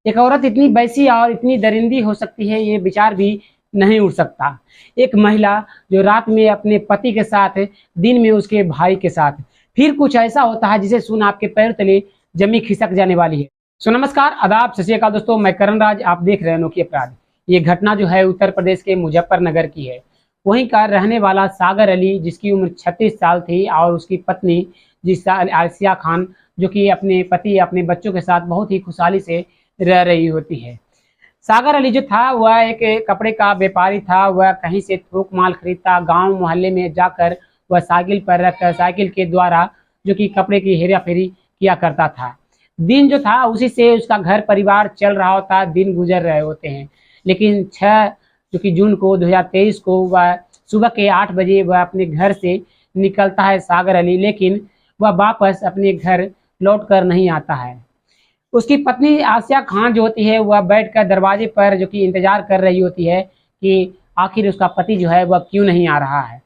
एक औरत इतनी बैसी और इतनी दरिंदी हो सकती है, ये विचार भी नहीं उठ सकता। एक महिला जो रात में अपने पति के साथ, दिन में उसके भाई के साथ, फिर कुछ ऐसा होता है जिसे सुन आपके पैर तले जमी खिसक जाने वाली है। सो नमस्कार, आदाब, सत श्री अकाल दोस्तों, मैं करण राज, आप देख रहे हैं अनोखी अपराध। ये घटना जो है उत्तर प्रदेश के मुजफ्फरनगर की है। वहीं का रहने वाला सागर अली, जिसकी उम्र 36 साल थी, और उसकी पत्नी जिस आसिया खान, जो कि अपने पति अपने बच्चों के साथ बहुत ही खुशहाली से रह रही होती है। सागर अली जो था वह एक कपड़े का व्यापारी था। वह कहीं से थोक माल खरीदता, गांव मोहल्ले में जाकर वह साइकिल पर रखकर साइकिल के द्वारा जो कि कपड़े की हेरा फेरी किया करता था। दिन जो था उसी से उसका घर परिवार चल रहा होता, दिन गुजर रहे होते हैं। लेकिन 6 जो कि जून को 2023 को वह सुबह के 8 बजे वह अपने घर से निकलता है सागर अली, लेकिन वह वापस अपने घर लौट कर नहीं आता है। उसकी पत्नी आसिया खान जो होती है वह बैठकर दरवाजे पर जो कि इंतजार कर रही होती है कि आखिर उसका पति जो है वह क्यों नहीं आ रहा है।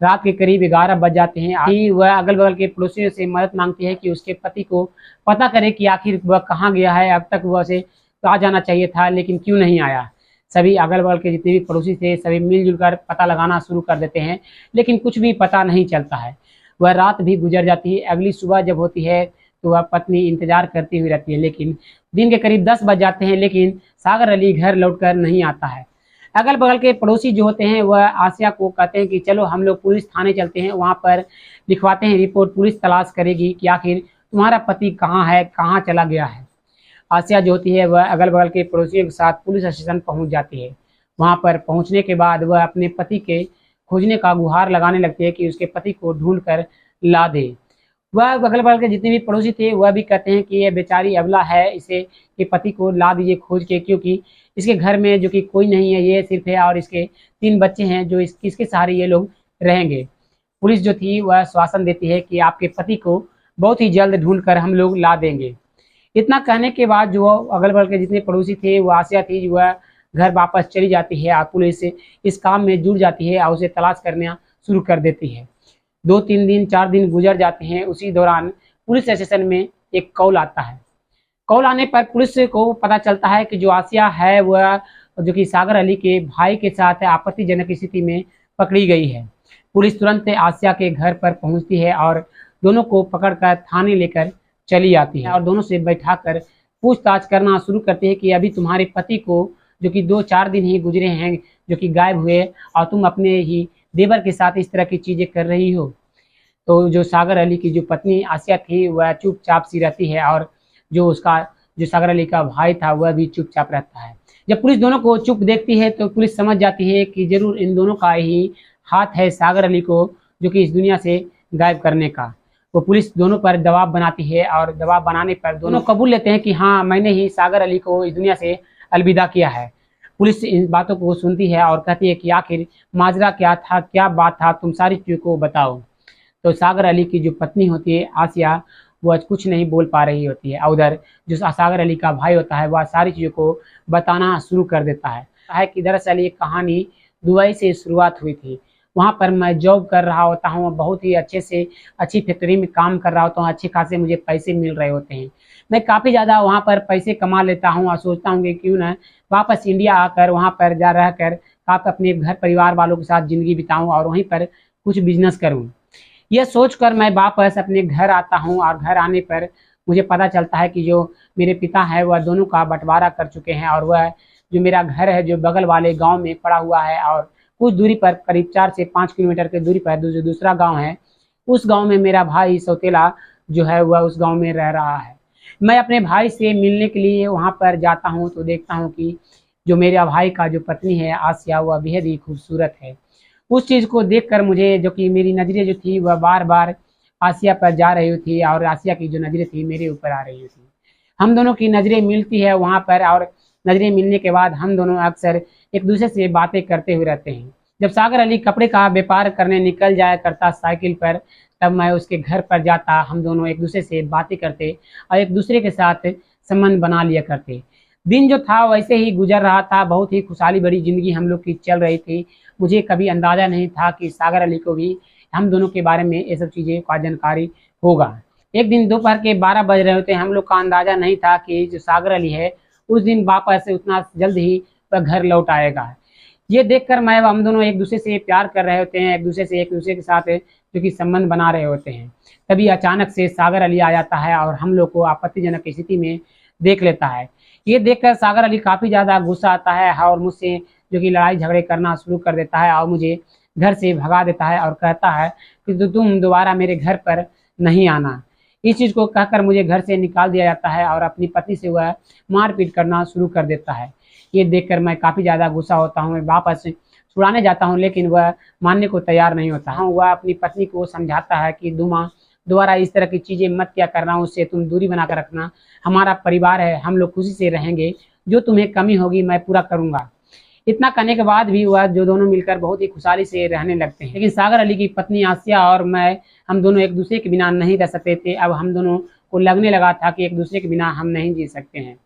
रात के करीब 11 बज जाते हैं। आखिर वह अगल बगल के पड़ोसियों से मदद मांगती है कि उसके पति को पता करे कि आखिर वह कहाँ गया है। अब तक वह उसे आ जाना चाहिए था, लेकिन क्यों नहीं आया। सभी अगल बगल के जितने भी पड़ोसी थे सभी मिलजुल कर पता लगाना शुरू कर देते हैं, लेकिन कुछ भी पता नहीं चलता है। वह रात भी गुजर जाती है। अगली सुबह जब होती है तो वह पत्नी इंतजार करती हुई रहती है, लेकिन दिन के करीब 10 बज जाते हैं, लेकिन सागर अली घर लौटकर नहीं आता है। अगल बगल के पड़ोसी जो होते हैं वह आसिया को कहते हैं कि चलो हम लोग पुलिस थाने चलते हैं, वहाँ पर लिखवाते हैं रिपोर्ट, पुलिस तलाश करेगी कि आखिर तुम्हारा पति कहाँ है, कहाँ चला गया है। आसिया जो होती है वह अगल बगल के पड़ोसियों के साथ पुलिस स्टेशन पहुँच जाती है। वहाँ पर पहुँचने के बाद वह अपने पति के खोजने का गुहार लगाने लगती है कि उसके पति को ढूंढ कर ला दे। वह अगल बगल के जितने भी पड़ोसी थे वह भी कहते हैं कि ये बेचारी अबला है, इसे के पति को ला दीजिए खोज के, क्योंकि इसके घर में जो कि कोई नहीं है, ये सिर्फ है और इसके 3 बच्चे हैं जो इसके सहारे ये लोग रहेंगे। पुलिस जो थी वह आश्वासन देती है कि आपके पति को बहुत ही जल्द ढूंढ कर हम लोग ला देंगे। इतना कहने के बाद जो अगल बगल के जितने पड़ोसी थे, वो आसिया थी, वह घर वापस चली जाती है और पुलिस इस काम में जुड़ जाती है और उसे तलाश करना शुरू कर देती है। 2-3 दिन 4 दिन गुजर जाते हैं। उसी दौरान पुलिस स्टेशन में एक कॉल आता है। कॉल आने पर पुलिस को पता चलता है कि जो आसिया है वह जो कि सागर अली के भाई के साथ आपत्तिजनक स्थिति में पकड़ी गई है। पुलिस तुरंत आसिया के घर पर पहुंचती है और दोनों को पकड़कर थाने लेकर चली आती है और दोनों से बैठाकर पूछताछ करना शुरू करती है कि अभी तुम्हारे पति को जो कि 2-4 दिन ही गुजरे हैं जो कि गायब हुए, और तुम अपने ही देवर के साथ इस तरह की चीज़ें कर रही हो। तो जो सागर अली की जो पत्नी आसिया थी वह चुपचाप सी रहती है, और जो सागर अली का भाई था वह भी चुपचाप रहता है। जब पुलिस दोनों को चुप देखती है तो पुलिस समझ जाती है कि जरूर इन दोनों का ही हाथ है सागर अली को जो कि इस दुनिया से गायब करने का। वो पुलिस दोनों पर दबाव बनाती है और दबाव बनाने पर दोनों कबूल लेते हैं कि हाँ, मैंने ही सागर अली को इस दुनिया से अलविदा किया है। पुलिस इन बातों को सुनती है और कहती है कि आखिर माजरा क्या था, क्या बात था, तुम सारी चीज़ों को बताओ। तो सागर अली की जो पत्नी होती है आसिया, वह कुछ नहीं बोल पा रही होती है। उधर जो सागर अली का भाई होता है वह सारी चीज़ों को बताना शुरू कर देता है कि दरअसल ये कहानी दुबई से शुरुआत हुई थी। वहाँ पर मैं जॉब कर रहा होता हूँ, बहुत ही अच्छे से अच्छी फैक्ट्री में काम कर रहा होता हूँ, अच्छे खासे मुझे पैसे मिल रहे होते हैं। मैं काफ़ी ज़्यादा वहाँ पर पैसे कमा लेता हूँ और सोचता हूँ कि क्यों ना वापस इंडिया आकर वहाँ पर जा रह कर आप अपने घर परिवार वालों के साथ ज़िंदगी बिताऊँ और वहीं पर कुछ बिजनेस करूँ। यह सोचकर मैं वापस अपने घर आता हूँ और घर आने पर मुझे पता चलता है कि जो मेरे पिता हैं वह दोनों का बंटवारा कर चुके हैं, और वह जो मेरा घर है जो बगल वाले गांव में पड़ा हुआ है, और कुछ दूरी पर करीब 4 से 5 किलोमीटर की दूरी पर जो दूसरा गांव है, उस गांव में मेरा भाई सौतेला जो है वह उस गांव में रह रहा है। मैं अपने भाई से मिलने के लिए वहाँ पर जाता हूँ तो देखता हूँ कि जो मेरा भाई का जो पत्नी है आसिया, वह बेहद ही खूबसूरत है। उस चीज़ को देखकर मुझे जो कि मेरी नज़रें जो थी वह बार बार आसिया पर जा रही थी, और आसिया की जो नज़रें थी मेरे ऊपर आ रही थी। हम दोनों की नज़रें मिलती है वहाँ पर, और नज़रें मिलने के बाद हम दोनों अक्सर एक दूसरे से बातें करते हुए रहते हैं। जब सागर अली कपड़े का व्यापार करने निकल जाया करता साइकिल पर, तब मैं उसके घर पर जाता, हम दोनों एक दूसरे से बातें करते और एक दूसरे के साथ संबंध बना लिया करते। दिन जो था वैसे ही गुजर रहा था, बहुत ही खुशहाली भरी ज़िंदगी हम लोग की चल रही थी। मुझे कभी अंदाज़ा नहीं था कि सागर अली को भी हम दोनों के बारे में ये सब चीज़ें का जानकारी होगा। एक दिन दोपहर के 12 बज रहे होते हैं, हम लोग का अंदाज़ा नहीं था कि जो सागर अली है उस दिन वापस उतना जल्द ही वह घर लौट आएगा। ये देखकर मैं हम दोनों एक दूसरे से प्यार कर रहे होते हैं, एक दूसरे के साथ जो कि संबंध बना रहे होते हैं। तभी अचानक से सागर अली आ जाता है और हम लोग को आपत्तिजनक स्थिति में देख लेता है। ये देखकर सागर अली काफ़ी ज़्यादा गुस्सा आता है और मुझसे जो कि लड़ाई झगड़े करना शुरू कर देता है और मुझे घर से भगा देता है और कहता है कि तुम दोबारा मेरे घर पर नहीं आना। इस चीज़ को कहकर मुझे घर से निकाल दिया जाता है और अपनी पत्नी से वह मारपीट करना शुरू कर देता है। ये देखकर मैं काफ़ी ज़्यादा गुस्सा होता हूँ। मैं वापस छुड़ाने जाता हूँ लेकिन वह मानने को तैयार नहीं होता। हाँ, वह अपनी पत्नी को समझाता है कि दोबारा इस तरह की चीज़ें मत क्या करना, उससे तुम दूरी बना कर रखना। हमारा परिवार है, हम लोग खुशी से रहेंगे, जो तुम्हें कमी होगी मैं पूरा करूँगा। इतना करने के बाद भी वह जो दोनों मिलकर बहुत ही खुशहाली से रहने लगते हैं। लेकिन सागर अली की पत्नी आसिया और मैं, हम दोनों एक दूसरे के बिना नहीं रह सकते थे। अब हम दोनों को लगने लगा था कि एक दूसरे के बिना हम नहीं जी सकते हैं।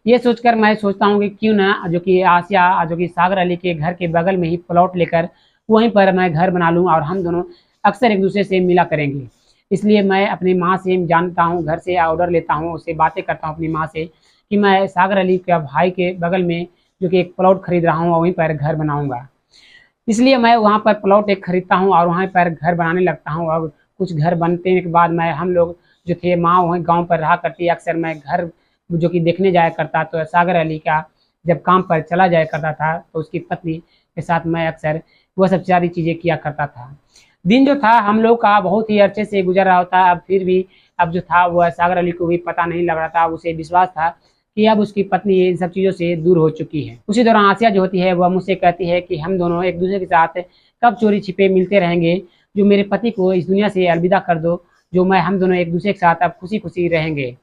ये सोचकर मैं सोचता हूँ कि क्यों ना जो कि आसिया जो कि सागर अली के घर के बगल में ही प्लॉट लेकर वहीं पर मैं घर बना लूँ और हम दोनों अक्सर एक दूसरे से मिला करेंगे। इसलिए मैं अपनी माँ से जानता हूँ, घर से ऑर्डर लेता हूँ, उससे बातें करता हूँ अपनी माँ से कि मैं सागर अली के भाई के बगल में जो कि एक प्लॉट खरीद रहा हूँ, वहीं पर घर बनाऊँगा। इसलिए मैं वहाँ पर प्लॉट एक खरीदता हूँ और वहाँ पर घर बनाने लगता हूँ। और कुछ घर बनने के बाद मैं, हम लोग जो थे, माँ वहीं गाँव पर रहा करती, अक्सर मैं घर जो कि देखने जाया करता। तो सागर अली का जब काम पर चला जाया करता था तो उसकी पत्नी के साथ मैं अक्सर वह सब सारी चीज़ें किया करता था। दिन जो था हम लोग का बहुत ही अच्छे से गुजर रहा होता। अब फिर भी अब जो था वह सागर अली को भी पता नहीं लग रहा था। उसे विश्वास था कि अब उसकी पत्नी इन सब चीज़ों से दूर हो चुकी है। उसी दौरान आसिया जो होती है वह मुझसे कहती है कि हम दोनों एक दूसरे के साथ कब चोरी छिपे मिलते रहेंगे, जो मेरे पति को इस दुनिया से अलविदा कर दो, जो मैं, हम दोनों एक दूसरे के साथ अब खुशी खुशी रहेंगे।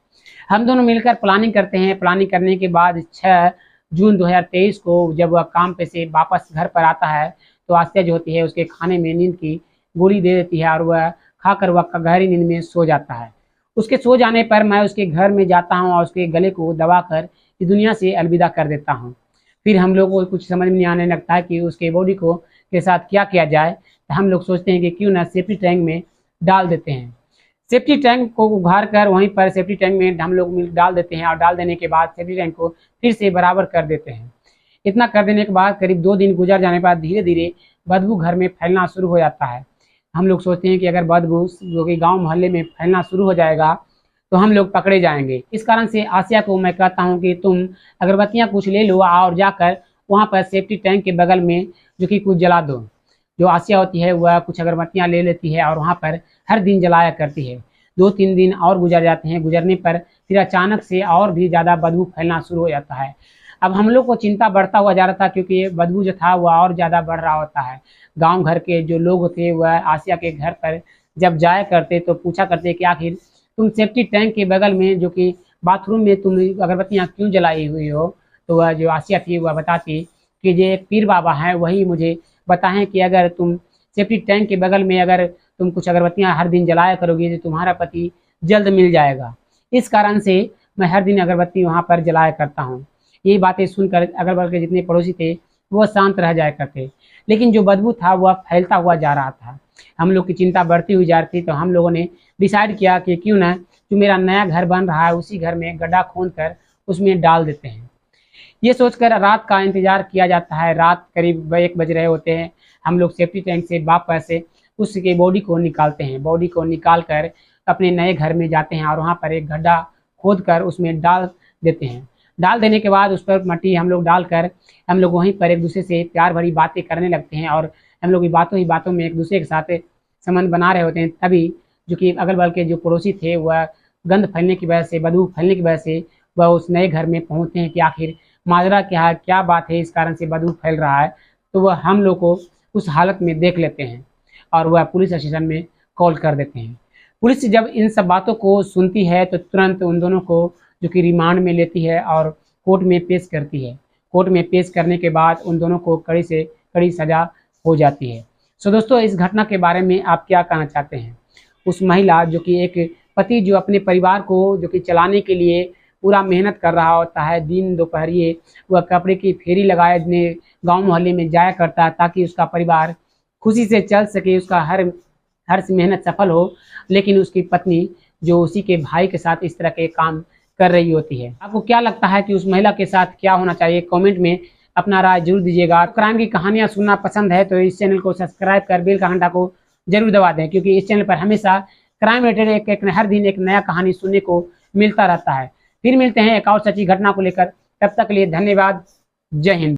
हम दोनों मिलकर प्लानिंग करते हैं। प्लानिंग करने के बाद 6 जून 2023 को जब वह काम पे से वापस घर पर आता है तो आसिया जो होती है उसके खाने में नींद की गोली दे देती है और वह खाकर वह गहरी नींद में सो जाता है। उसके सो जाने पर मैं उसके घर में जाता हूँ और उसके गले को दबाकर इस दुनिया से अलविदा कर देता हूँ। फिर हम लोग को कुछ समझ में नहीं आने लगता है कि उसके बॉडी को के साथ क्या किया जाए। तो हम लोग सोचते हैं कि क्यों ना सेफ्टी टैंक में डाल देते हैं। सेफ्टी टैंक को उघाड़ कर वहीं पर सेफ्टी टैंक में हम लोग डाल देते हैं और डाल देने के बाद सेफ्टी टैंक को फिर से बराबर कर देते हैं। इतना कर देने के बाद करीब 2 दिन गुजर जाने के बाद धीरे धीरे बदबू घर में फैलना शुरू हो जाता है। हम लोग सोचते हैं कि अगर बदबू जो कि गांव मोहल्ले में फैलना शुरू हो जाएगा तो हम लोग पकड़े जाएंगे। इस कारण से आसिया को मैं कहता हूं कि तुम अगरबत्तियां कुछ ले लो और जाकर वहां पर सेफ्टी टैंक के बगल में जो कि कुछ जला दो। जो आसिया होती है वह कुछ अगरबत्तियां ले लेती है और वहां पर हर दिन जलाया करती है। 2-3 दिन और गुजर जाते हैं। गुजरने पर फिर अचानक से और भी ज़्यादा बदबू फैलना शुरू हो जाता है। अब हम लोग को चिंता बढ़ता हुआ जा रहा था क्योंकि ये बदबू जो था वह और ज़्यादा बढ़ रहा होता है। गांव घर के जो लोग थे वह आसिया के घर पर जब जाया करते तो पूछा करते कि आखिर तुम सेफ्टी टैंक के बगल में जो कि बाथरूम में तुम अगरबत्तियाँ क्यों जलाई हुई हो। तो वह जो आसिया थी वह बताती कि ये पीर बाबा हैं, वही मुझे बताएं कि अगर तुम सेफ्टी टैंक के बगल में अगर तुम कुछ अगरबत्तियाँ हर दिन जलाया करोगी तो तुम्हारा पति जल्द मिल जाएगा। इस कारण से मैं हर दिन अगरबत्ती वहाँ पर जलाया करता हूँ। यही बातें सुनकर अगल बगल के जितने पड़ोसी थे वो शांत रह जाया करते, लेकिन जो बदबू था वह फैलता हुआ जा रहा था। हम लोग की चिंता बढ़ती हुई जा रही थी। तो हम लोगों ने डिसाइड किया कि क्यों ना जो मेरा नया घर बन रहा है उसी घर में गड्ढा खोद कर उसमें डाल देते हैं। ये सोचकर रात का इंतजार किया जाता है। रात करीब 1 बज रहे होते हैं। हम लोग सेफ्टी टैंक से वापस से उसके बॉडी को निकालते हैं। बॉडी को निकाल कर अपने नए घर में जाते हैं और वहाँ पर एक गड्ढा खोद कर उसमें डाल देते हैं। डाल देने के बाद उस पर मट्टी हम लोग डालकर हम लोग वहीं पर एक दूसरे से प्यार भरी बातें करने लगते हैं और हम लोग की बातों में एक दूसरे के साथ संबंध बना रहे होते हैं। तभी जो कि अगल बगल के जो पड़ोसी थे वह गंध फैलने की वजह से, बदबू फैलने की वजह से वह उस नए घर में पहुँचते हैं कि आखिर माजरा क्या बात है, इस कारण से बदबू फैल रहा है। तो वह हम लोग को उस हालत में देख लेते हैं और वह पुलिस स्टेशन में कॉल कर देते हैं। पुलिस जब इन सब बातों को सुनती है तो तुरंत उन दोनों को जो कि रिमांड में लेती है और कोर्ट में पेश करती है। कोर्ट में पेश करने के बाद उन दोनों को कड़ी से कड़ी सज़ा हो जाती है। सो दोस्तों, इस घटना के बारे में आप क्या कहना चाहते हैं? उस महिला जो कि एक पति जो अपने परिवार को जो कि चलाने के लिए पूरा मेहनत कर रहा होता है, दिन दोपहरिए वह कपड़े की फेरी लगाए अपने गांव मोहल्ले में जाया करता है ताकि उसका परिवार खुशी से चल सके, उसका हर मेहनत सफल हो। लेकिन उसकी पत्नी जो उसी के भाई के साथ इस तरह के काम कर रही होती है। आपको क्या लगता है कि उस महिला के साथ क्या होना चाहिए? कमेंट में अपना राय जरूर दीजिएगा। क्राइम की कहानियां सुनना पसंद है तो इस चैनल को सब्सक्राइब कर बेल का घंटा को जरूर दबा दें, क्योंकि इस चैनल पर हमेशा क्राइम रिलेटेड हर दिन एक नया कहानी सुनने को मिलता रहता है। फिर मिलते हैं एक और सच्ची घटना को लेकर, तब तक के लिए धन्यवाद। जय हिंद।